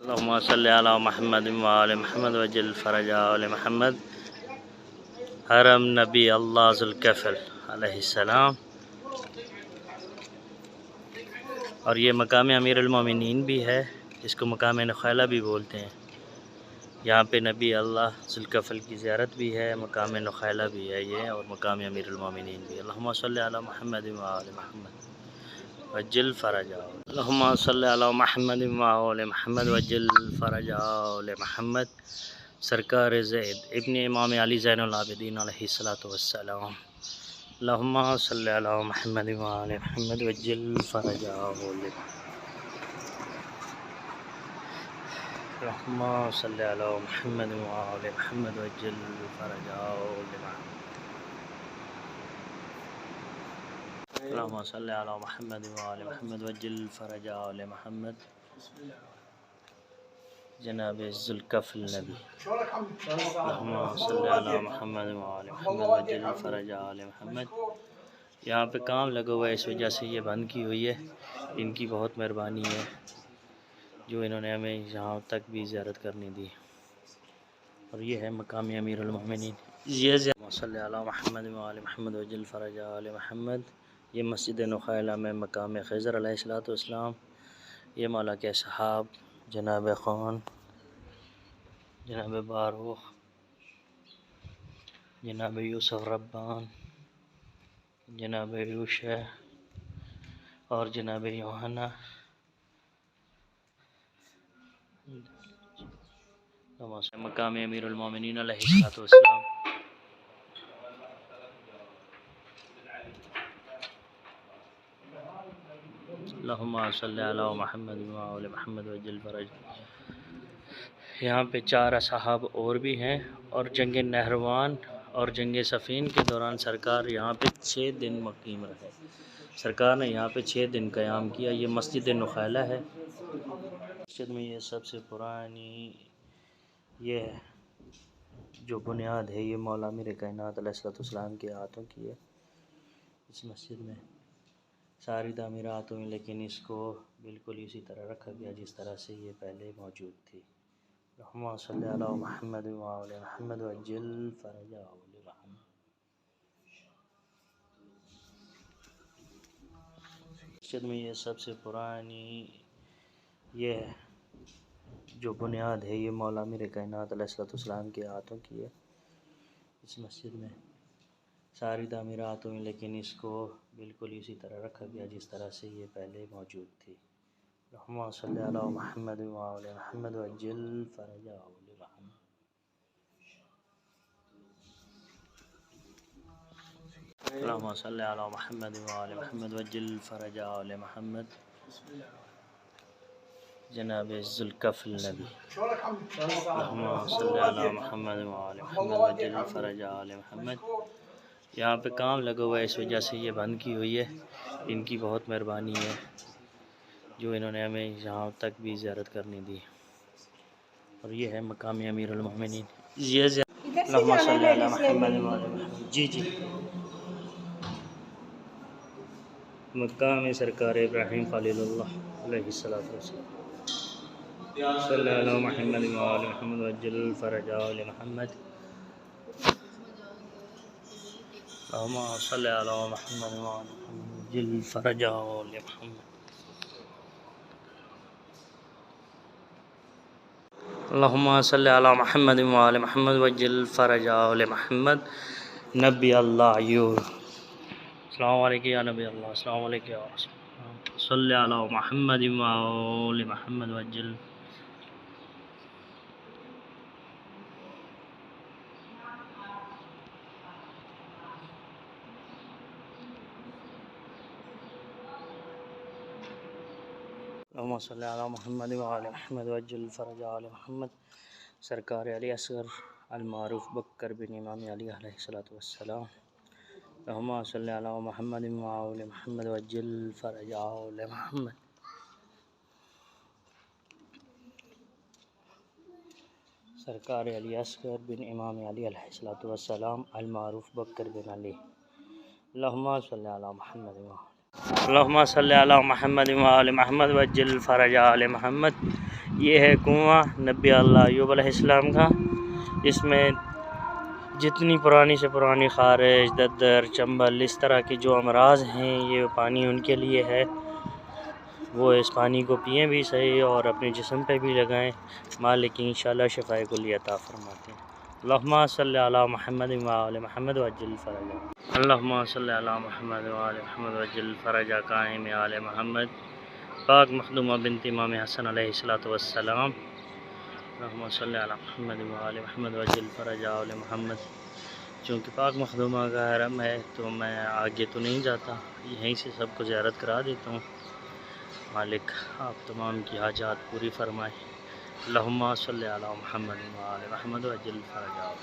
اللهم صل علی محمد وآل محمد وجل فرج آل محمد حرم نبی اللہ ذوالکفل علیہ السلام. اور یہ مقام امیر المومنین بھی ہے، جس کو مقام نخیلہ بھی بولتے ہیں. یہاں پہ نبی اللہ ذوالکفل کی زیارت بھی ہے، مقام نخیلہ بھی ہے یہ، اور مقام امیر المومنین بھی. اللہم صلی علی محمد وآل محمد وجل فرج آل. اللہم صلی علی محمد وآل محمد وجل فرج آل محمد. سرکار زید ابن امام علی زین العابدین علیہ السلام. اللہم صلی علی محمد وآل محمد وجل فرج آل. اللہم صلی علی محمد وآل محمد وجل فرج آل. اللہم صلی علی محمد وآل محمد وجل فرج آل محمد. جناب ذوالکفل نبی. اللہم صلی علی محمد وآل محمد وجل فرج آل محمد. یہاں پہ کام لگا ہوا ہے، اس وجہ سے یہ بند کی ہوئی ہے. ان کی بہت مہربانی ہے جو انہوں نے ہمیں یہاں تک بھی زیارت کرنے دی. اور یہ ہے مقام امیر المومنین. یہ صلی علی محمد وآل محمد وجل فرج آل محمد. یہ مسجد نخیلہ میں مقام خضر علیہ السلام. یہ مولا کے صحاب جناب خان، جناب باروخ، جناب یوسف ربان، جناب یوشع اور جناب یوحنا. مقام امیر المومنین علیہ السلام. اللہم صلی علی محمد وآل محمد وجل فرج. یہاں پہ 4 اصحاب اور بھی ہیں. اور جنگ نہروان اور جنگ صفین کے دوران سرکار یہاں پہ 6 دن مقیم رہے. سرکار نے یہاں پہ 6 دن قیام کیا. یہ مسجد نخیلہ ہے. مسجد میں یہ سب سے پرانی یہ جو بنیاد ہے، یہ مولا امیر کائنات علیہ السلام کے ہاتھوں کی ہے. اس مسجد میں ساری تعمیرات ہوئی، لیکن اس کو بالکل اسی طرح رکھا گیا جس طرح سے یہ پہلے موجود تھی. اللہم صلی علی محمد وآل محمد وجل فرج آل محمد. مسجد میں یہ سب سے پرانی یہ جو بنیاد ہے، یہ مولا امیر کائنات علیہ السلام کے ہاتھوں کی ہے. اس مسجد میں ساری تعمیرات ہوئی، لیکن اس کو بالکل اسی طرح رکھا گیا جس طرح سے یہ پہلے موجود تھی. اللہم صلی علی محمد وآل محمد وجل فرج آل محمد. اللہم صلی علی محمد وآل محمد وجل فرج آل محمد. جناب ذوالکفل نبی. اللہم صلی علی محمد وآل محمد وجل فرج آل محمد. یہاں پہ کام لگا ہوا ہے، اس وجہ سے یہ بند کی ہوئی ہے. ان کی بہت مہربانی ہے جو انہوں نے ہمیں یہاں تک بھی زیارت کرنے دی. اور یہ ہے مقام امیر المومنین. یہ اللہم صلی علی محمد وآل محمد. جی مقام سرکار ابراہیم خلیل اللہ علیہ السلام. صلی علی محمد وآل محمد وجل فرج آل محمد. اللہم صلی علی محمد وآل محمد وجل فرج آل محمد. اللہم صلی علی محمد وآل محمد وجل فرج آل محمد. نبی اللہ ایوب. السلام علیکم یا نبی اللہ. السلام علیکم یا رسول اللہ. صلی علی محمد وآل محمد وجل. اللہم صلی علی محمد وآل محمد وجل فرج آل محمد. سرکار علی اصغر المعروف بکر بن امام علی علیہ السلام. اللہم صلی علی محمد وآل محمد وجل فرج آل محمد. سرکار علی اصغر بن امام علی علیہ السلام المعروف بکر بن علی. اللہم صلی علی محمد وآل. اللہم صلی علی محمد وآل محمد وجل فرج آل محمد. یہ ہے کنواں نبی اللہ ایوب علیہ السلام کا، اس میں جتنی پرانی سے پرانی خارش، ددر، چنبل، اس طرح کے جو امراض ہیں یہ پانی ان کے لیے ہے، وہ اس پانی کو پئیں بھی صحیح اور اپنے جسم پہ بھی لگائیں، مالک انشاءاللہ شفائے کلی عطا فرماتے ہیں۔ اللہم صلی علی محمد وآل محمد وعجل فرجہ، اللہم صلی علی محمد وآل محمد وعجل فرجہ قائم آل محمد، پاک مخدومہ بنت امام حسن علیہ السلام، اللہم صلی علی محمد وآل محمد وعجل فرجہ آل محمد۔ چونکہ پاک مخدومہ کا حرم ہے تو میں آگے تو نہیں جاتا، یہیں سے سب کو زیارت کرا دیتا ہوں۔ مالک آپ تمام کی حاجات پوری فرمائے۔ اللہم صلی علی محمد وآل محمد وعجل فرجہ۔